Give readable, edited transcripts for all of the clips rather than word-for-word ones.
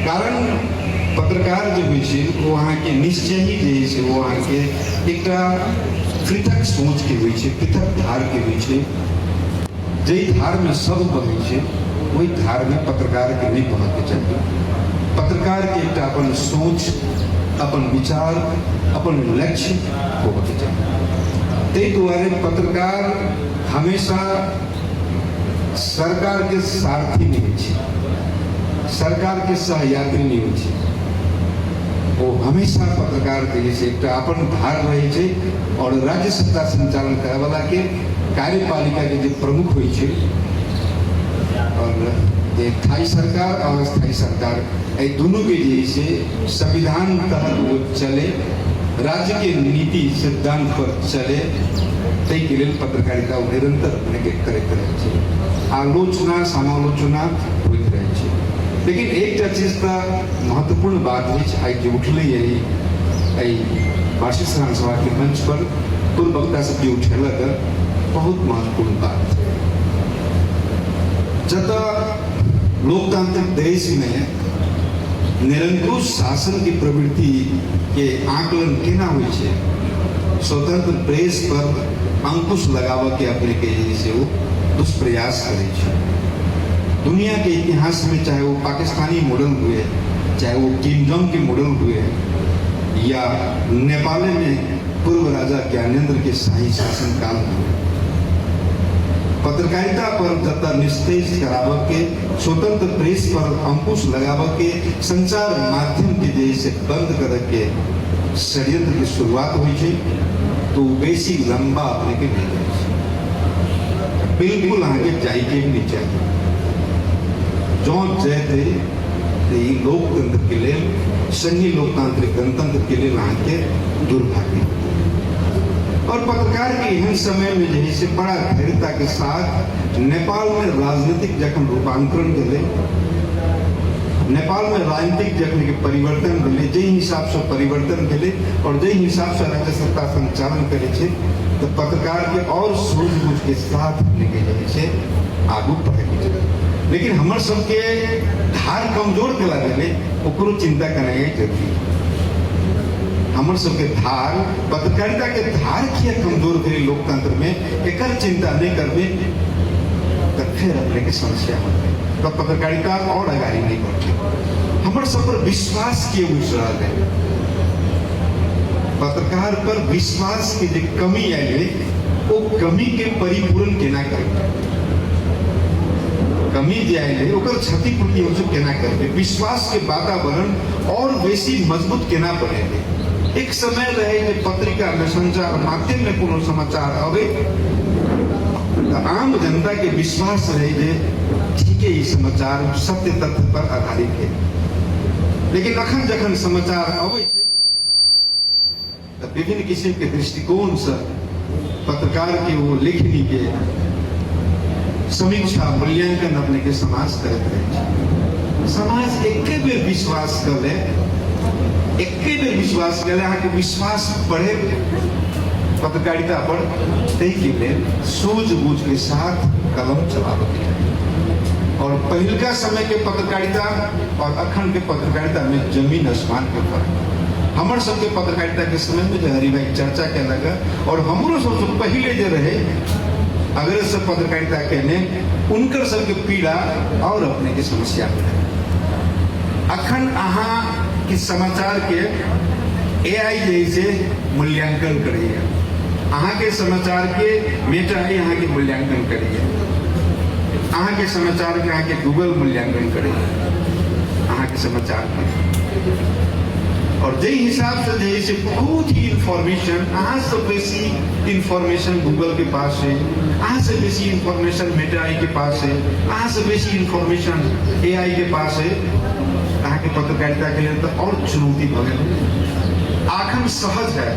कारण पत्रकार जो होइ छै वहाँ के निश्चय ही जे छै वहाँ के एकटा पृथक सोच के होइ छै, पृथक धार के होइ छै। जई धार में सब बहै छै वही धार में पत्रकार के नहीं बहै के चाहिए। पत्रकार के एकटा अपन सोच, अपन विचार, अपन लक्ष्य होबे के चाहिए। तै दुआरे पत्रकार हमेशा सरकार के सारथी नहीं होइ छै, सरकार के सहयात्री नहीं होइ छै। वो हमेशा पत्रकार के जैसे एक अपन धार रहे छै और राज्य सत्ता संचालन करे वाला के कार्यपालिका के जो प्रमुख होइ छै और ये स्थायी सरकार और अस्थायी सरकार ये दोनों के जैसे संविधान तहत वो चले, राज्य के नीति सिद्धांत पर चले, तय के लिए पत्रकारिता निरंतर अपने के करैत रहे छै, आलोचना समालोचना होइत रहे छै। लेकिन एक चीज का महत्वपूर्ण बात है आई जो उठल यही वार्षिक साधारण सभा के मंच पर पूर्व वक्ता सब जो उठेलक बहुत महत्वपूर्ण बात है। जब लोकतांत्रिक देश में निरंकुश शासन की प्रवृत्ति के आकलन केना होइ छै, स्वतंत्र प्रेस पर अंकुश लगाव के अपने के से वो दुष्प्रयास करे छै। दुनिया के इतिहास में चाहे वो पाकिस्तानी मॉडल हुए, चाहे वो किम जोंग के मॉडल हुए, या नेपाल में पूर्व राजा ज्ञानेंद्र के शाही शासन काल हुए, पत्रकारिता पर जब निस्तेज कराव के, स्वतंत्र प्रेस पर अंकुश लगाव के, संचार माध्यम के जैसे बंद कर के षड्यंत्र की शुरुआत हुई थी, तो वैसी लंबा अपने के नहीं जाए, बिल्कुल आगे जाए के भी नहीं चाहिए। जो जयते लोकतंत्र के लिए, संघीय लोकतांत्रिक गणतंत्र के लिए वहां के दुर्भाग्य। और पत्रकार के यह समय में जैसे बड़ा धैर्यता के साथ नेपाल में राजनीतिक जखन रूपांतरण के, नेपाल में राजनीतिक जखन के परिवर्तन के, जे हिसाब से परिवर्तन के और जे हिसाब से राज्य सत्ता संचालन करे छे, तो पत्रकार के और सूझबूझ के साथ लेके जैसे आगू बढ़े के चाहिए। लेकिन हमर सबके धार कमजोर कला देले ओकरो चिंता करने जरूरी है। हमर सबके धार, पत्रकारिता के धार किया कमजोर करे लोकतंत्र में, एकर चिंता नहीं करबे तो फिर अपने के समस्या होते, तो पत्रकारिता और आगाड़ी नहीं बढ़ती। हमर सब पर विश्वास किए उछला है, पत्रकार पर विश्वास की जो कमी आई वो कमी के परिपूरण केना करे, कमी जे आए ओकर क्षतिपूर्ति हो केना करबे, विश्वास के वातावरण और बेसी मजबूत केना बनेबे। एक समय रहे जे पत्रिका में, संचार माध्यम में कोनो समाचार आवे तो आम जनता के विश्वास रहे जे ठीक है, ये समाचार सत्य तथ्य पर आधारित है। लेकिन अखन जखन समाचार आवे तो विभिन्न किस्म के दृष्टिकोण से पत्रकार के वो लेखनी के समीक्षा मूल्यांकन अपने के समाज करते रहे। समाज एक बेर विश्वास कर ले, एक बेर विश्वास कर ले, यहाँ के विश्वास बढ़े पत्रकारिता पर, तय के लिए सूझबूझ के साथ कलम चलावे के चाहिए। और पहलका समय के पत्रकारिता और अखन के पत्रकारिता में जमीन आसमान के फर्क। हमर सबके पत्रकारिता के समय में जो हरिभाई चर्चा के लगा और हमरो सबसे पहले जो रहे अगर सब पत्रकारिता कहने उनकर सबके पीड़ा और अपने की समस्या है। अखन अहाँ की समाचार के एआई जैसे मूल्यांकन करिए, अहाँ के समाचार के मेटा अहाँ के मूल्यांकन करिए, अहाँ के समाचार के अहाँ के गूगल मूल्यांकन करिए अहाँ के समाचार के। और जे हिसाब से जैसे बहुत ही इंफॉर्मेशन, अहाँ से बेसी इंफॉर्मेशन गूगल के पास है, अहाँ से बेसी इंफॉर्मेशन मेटा आई के पास है, अहाँ से बेसी इंफॉर्मेशन एआई के पास है, अहाँ के पत्रकारिता के लिए तो और चुनौती बढ़े। आखन सहज है,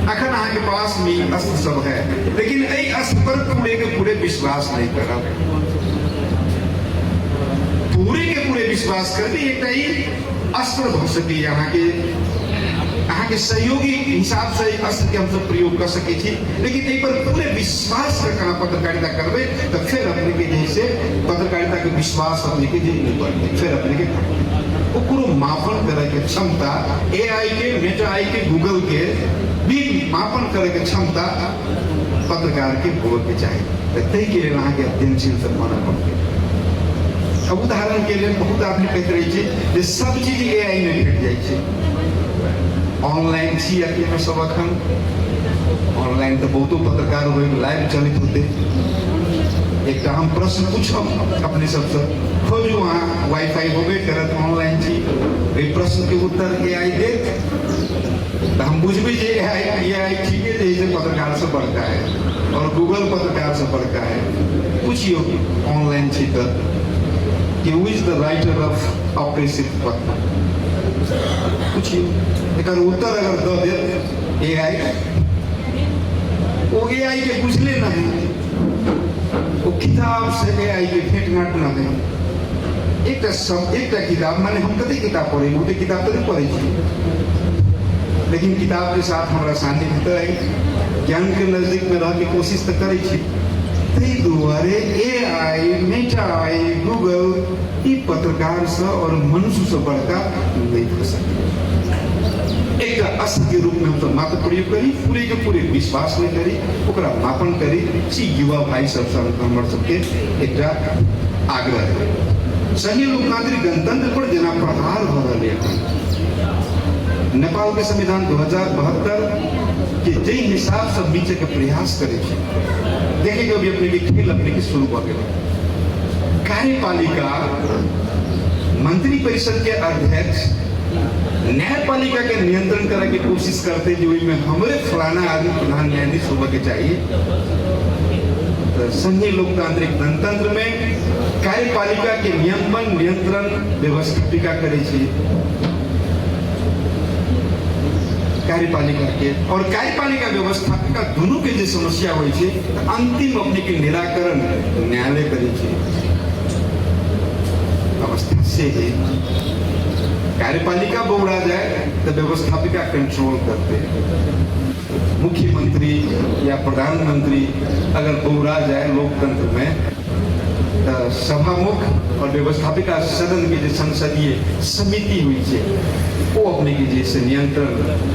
अखन अहाँ के पास में अस्त्र सब है, लेकिन यही अस्त्र पर पूरे के पूरे विश्वास नहीं कर रहा, पूरे के पूरे विश्वास करके एक अस्त्र हो सके, यहाँ के सहयोगी हिसाब से अस्त्र के हम सब प्रयोग कर सके थी। लेकिन एक पर पूरे विश्वास का पत्रकारिता करबे तो फिर अपने के जैसे पत्रकारिता के विश्वास अपने के नहीं बढ़ते, फिर अपने के करे के क्षमता AI के, मेटा आई के, गूगल के भी मापन करे के क्षमता पत्रकार के होवे के चाहिए। तै के लिए अहाँ के अध्ययनशील से मानना पड़ते। अब उदाहरण के लिए बहुत आदमी कहते रहे छे जे सब चीज AI में भेट जाय छे। ऑनलाइन छी अखन सब अखन ऑनलाइन तो बहुतो पत्रकार होय लाइव चलित होते। एक हम प्रश्न पूछब अपने सबसे, खोजू अहाँ वाईफाई होबे करत ऑनलाइन छी, ए प्रश्न के उत्तर AI देत, तो हम बुझबे जे AI ठीक है जैसे पत्रकार से बड़का है और गूगल पत्रकार से बड़का है। पूछियो ऑनलाइन छी तो कि who is the writer of oppressive पत्र, पूछियो एकर उत्तर अगर दो दे AI, वो AI के बुझले नहीं, वो किताब से AI के भेंट घाट न दे। एक किताब माने हम कते किताब पढ़े, वो किताब तो नहीं पढ़े छी, लेकिन किताब के साथ हमारा सानिध्य है, ज्ञान के नजदीक में रह के कोशिश तो करे छी। तै दुआरे AI, मेटा आई, गूगल ई पत्रकार से और मनुष्य से बड़का नहीं हो सकते। एक अस्त के रूप में हम सब मात्र प्रयोग करी, पूरे के पूरे विश्वास में करी, ओकरा मापन करी। सी युवा भाई सब हमर सबके एक आग्रह है। सही लोकतांत्रिक गणतंत्र पर जेना प्रहार भ रहलै है। नेपाल के संविधान 2072 के जे हिसाब से बीचे के प्रयास करे छे, देखे के अभी अपने के खेल अपने के शुरू भ गेल। कार्यपालिका मंत्री परिषद के अध्यक्ष न्यायपालिका के नियंत्रण करे की कोशिश करते जो में हमरे फलाना आदमी प्रधान न्यायाधीश होने के चाहिए। तो संघीय लोकतांत्रिक गणतंत्र में कार्यपालिका के नियमन, नियंत्रण, व्यवस्थापिका करे छी। कार्यपालिका के और कार्यपालिका व्यवस्थापिका दोनों के जो समस्या होय छे, अंतिम अपने के निराकरण न्यायालय करे छी। अवस्था से कार्यपालिका बौड़ा जाए तो व्यवस्थापिका कंट्रोल करते। मुख्यमंत्री या प्रधानमंत्री अगर बौड़ा जाए लोकतंत्र में, तो सभामुख और व्यवस्थापिका सदन की जो संसदीय समिति हुई है, वो अपने की जैसे नियंत्रण,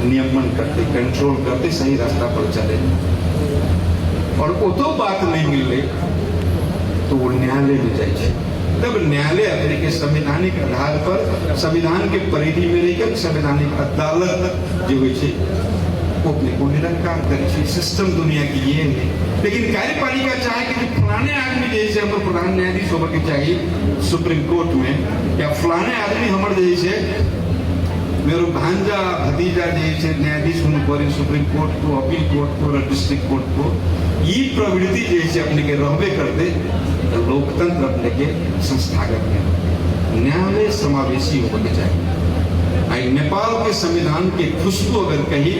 नियमन करते, कंट्रोल करते, सही रास्ता पर चले। और वो तो बात नहीं मिल रही तो वो न्यायालय में जाए। तब न्यायालय अपने के संवैधानिक आधार पर संविधान के परिधि में रहकर संवैधानिक अदालत जो है वो अपने को निरंकार करे। सिस्टम दुनिया की ये है। लेकिन कार्यपालिका चाहे कि फलाने आदमी जैसे हम प्रधान न्यायाधीश होकर के चाहिए सुप्रीम कोर्ट में, या फलाने आदमी हमारे जैसे मेरो भांजा भतीजा जैसे न्यायाधीश होने पर सुप्रीम कोर्ट को, अपील कोर्ट को और डिस्ट्रिक्ट कोर्ट को, ये प्रवृत्ति जैसे अपने के रहबे करते तो लोकतंत्र अपने के संस्थागत है। न्यायालय समावेशी होने चाहिए। आई नेपाल के संविधान की खुशबू अगर कही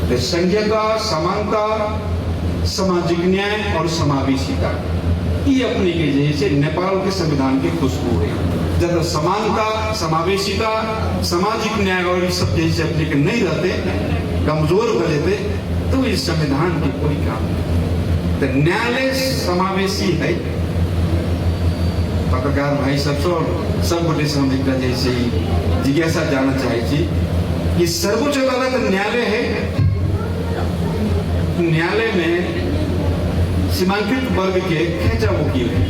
तो संघीयता, समानता, सामाजिक न्याय और समावेशिता, ये अपने के जैसे नेपाल के संविधान की खुशबू है। जब समानता, समावेशिता, सामाजिक न्याय और सब जैसे अपने के नहीं रहते, कमजोर हो जाते, तो इस संविधान की कोई काम नहीं। तो न्यायालय समावेशी है। पत्रकार भाई सब गोटे से हम एक जैसे जिज्ञासा जानना चाहिए कि सर्वोच्च अदालत न्यायालय है। न्यायालय में सीमांकित वर्ग के खेचा वकील है।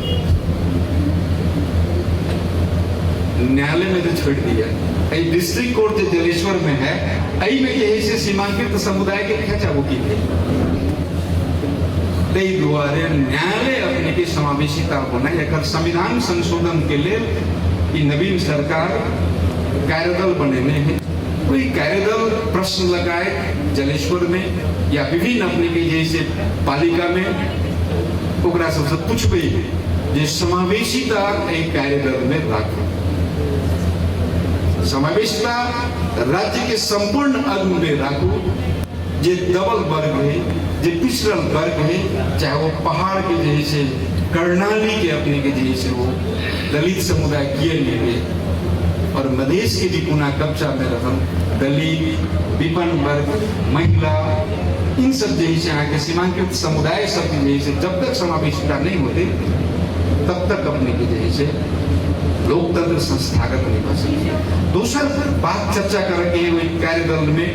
न्यायालय में तो छोड़ दिया, डिस्ट्रिक्ट कोर्ट जो जलेश्वर में है, आई में यही से सीमांकित समुदाय के खेचा वकील है। द्वारे न्यायालय अपने की समावेशिता होना है। संविधान संशोधन के लिए कि नवीन सरकार कार्यदल बनेने हैं, कोई कार्यदल प्रश्न लगाए जलेश्वर में या विभिन्न अपने के जैसे पालिका में, ओकरा सबसे पूछबे जे समावेशिता एक कार्यदल में राखो। समावेशिता राज्य के संपूर्ण अंग में राखो। जे दबल वर्ग है, जे पिछड़ल वर्ग है, चाहे वो पहाड़ के जैसे कर्णाली के अपने के जैसे वो दलित समुदाय किए लिए, और मधेश के भी पुना कब्जा में रहल दलित, विपन्न वर्ग, महिला, इन सब जैसे यहाँ के सीमांकित समुदाय सब जैसे जब तक समावेशिता नहीं होते तब तक अपने के जैसे लोकतंत्र संस्थागत नहीं बन सकती। दूसर बात चर्चा करके कार्यदल में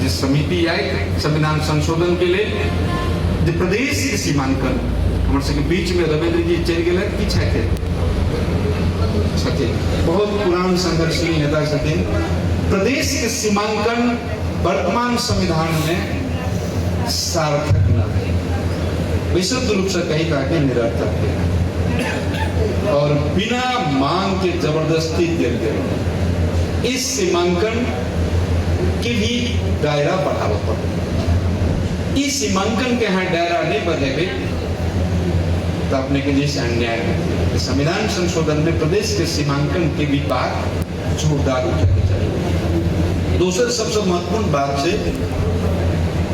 जिस समिति आई संविधान संशोधन के लिए जो प्रदेश के सीमांकन हमारे सबके बीच में रविंद्र जी चल गए कि छे बहुत पुरान संघर्षशील नेता छथिन। प्रदेश के सीमांकन वर्तमान संविधान में सार्थक न है, विशुद्ध रूप से कही ताकि निरर्थक है और बिना मांग के जबरदस्ती देते इस सीमांकन की भी दायरा बढ़ावा पड़ता। इस सीमांकन के यहाँ दायरा नहीं बढ़ेगा तो अपने के जैसे अन्याय है। संविधान संशोधन में प्रदेश के सीमांकन की भी बात जोरदार उठानी चाहिए। दूसरा सबसे महत्वपूर्ण बात है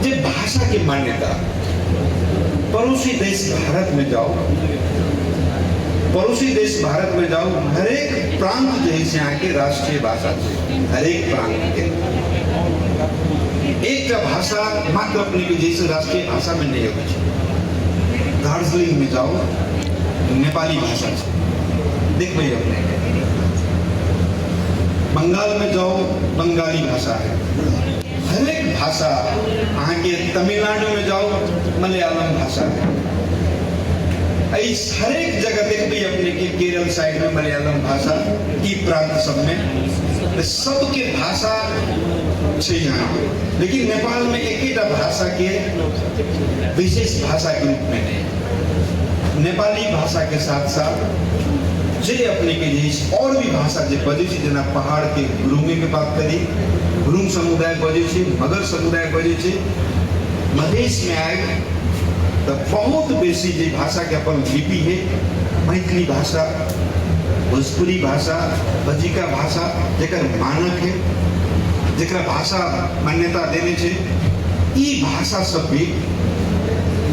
जो भाषा की मान्यता। पड़ोसी देश भारत में जाओ, पड़ोसी देश भारत में जाओ, हर एक प्रांत जो है यहाँ के राष्ट्रीय भाषा है। हर एक प्रांत के एक भाषा मात्र अपने के जैसे राष्ट्रीय भाषा में नहीं होती। दार्जिलिंग में जाओ नेपाली भाषा है, देख भाई अपने बंगाल में जाओ बंगाली भाषा है। हर एक भाषा यहाँ के तमिलनाडु में जाओ मलयालम भाषा है। हर एक जगह देख भाई अपने के केरल साइड में मलयालम भाषा की प्रांत सब में सबके भाषा यहाँ, लेकिन नेपाल में एक ही भाषा के विशेष भाषा के रूप में नहीं। नेपाली भाषा के साथ साथ जे अपने के लिए और भी भाषा जो बजे जना पहाड़ के गुरुंगे के बात करी, गुरुंग समुदाय बजे, मगर समुदाय बजे, मधेश में आए तो बहुत बेसी जो भाषा के अपन लिपि है, मैथिली भाषा, भोजपुरी भाषा, बजिका भाषा जेकर मानक है, जेकरा भाषा मान्यता देने छे, ई भाषा सब भी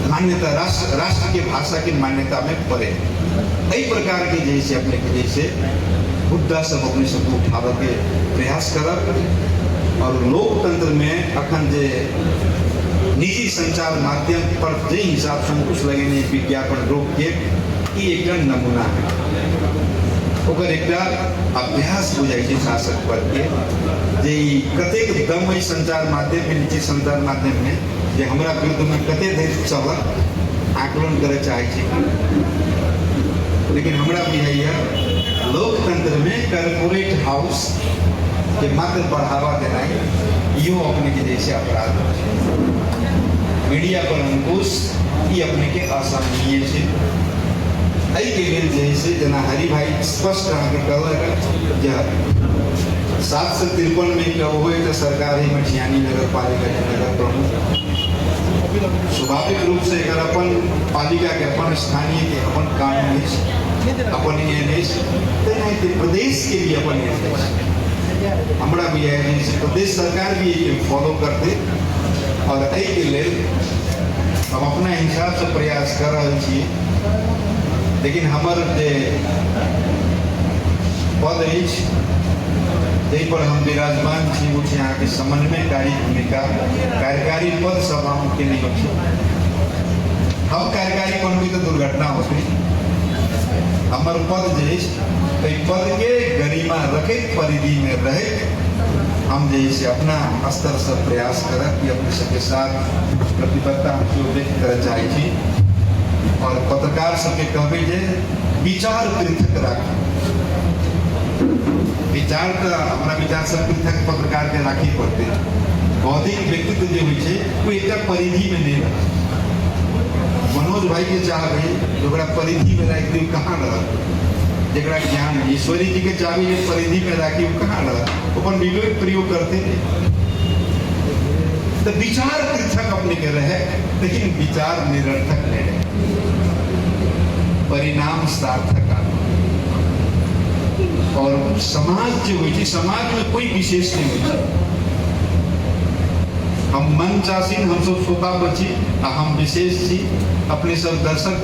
मान्यता राष्ट्र के भाषा की मान्यता में पड़े। कई प्रकार के जैसे अपने के जैसे मुद्दा सब अपने सब उठावे के प्रयास करब और लोकतंत्र में अखन जे निजी संचार माध्यम पर जे हिसाब से कुछ लगे नहीं विज्ञापन रोक के ई एक नमूना है। ओकर एक अभ्यास बुझाई छै शासक वर्ग के जे कतेक दम है संचार माध्यम में, निजी संचार माध्यम में जे हमरा विरुद्ध में कते देर चलत आकलन करे चाहे छै। लेकिन हमरा बुझाइया लोकतंत्र में कॉर्पोरेट हाउस के मात्र बढ़ावा देना यो अपने के जैसे अपराध है। मीडिया पर अंकुश ये अपने के असहनीय है। आई के लिए जैसे जना हरि भाई स्पष्ट कहलक 753 में क्या हुए तो सरकार ही मठियानी नगर पालिका के नगर प्रमुख स्वाभाविक रूप से अगर अपन पालिका के अपन स्थानीय के अपन कानून अपन प्रदेश के लिए अपन हमरा भी प्रदेश सरकार भी फॉलो करते और आई के लिए हम अपना हिसाब से प्रयास कर रहे छे। लेकिन हमार जे पद है पर हम विराजमान छी वो यहाँ के समन्वयकारी भूमिका कार्यकारी पद सब हम के नहीं बचे। हम कार्यकारी पद भी तो दुर्घटना होती हमार पद जे पद के गरिमा रखे परिधि में रहे हम जैसे अपना स्तर से प्रयास करें कि अपने सबके साथ प्रतिबद्धता जो व्यक्त कर चाहे और पत्रकार सबके कहबे जे विचार पृथक राखी। विचार तो हमारा विचार सब पृथक पत्रकार के राखी पड़ते बौद्धिक व्यक्तित्व जो है वो एक परिधि में नहीं रहा। मनोज भाई के चाहे जो परिधि में रख दी कहाँ रहा, जरा ज्ञान ईश्वरी जी के चाबी जो परिधि में राखी वो कहाँ रहा, अपन विवेक प्रयोग करते थे। तो विचार पृथक अपने के रहे लेकिन विचार निरर्थक नहीं रहे, परिणाम सार्थक। और समाज जो हुई समाज में कोई विशेष नहीं हुई। हम मन चासीन हम सब सोता बची हम विशेष छी अपने सब दर्शक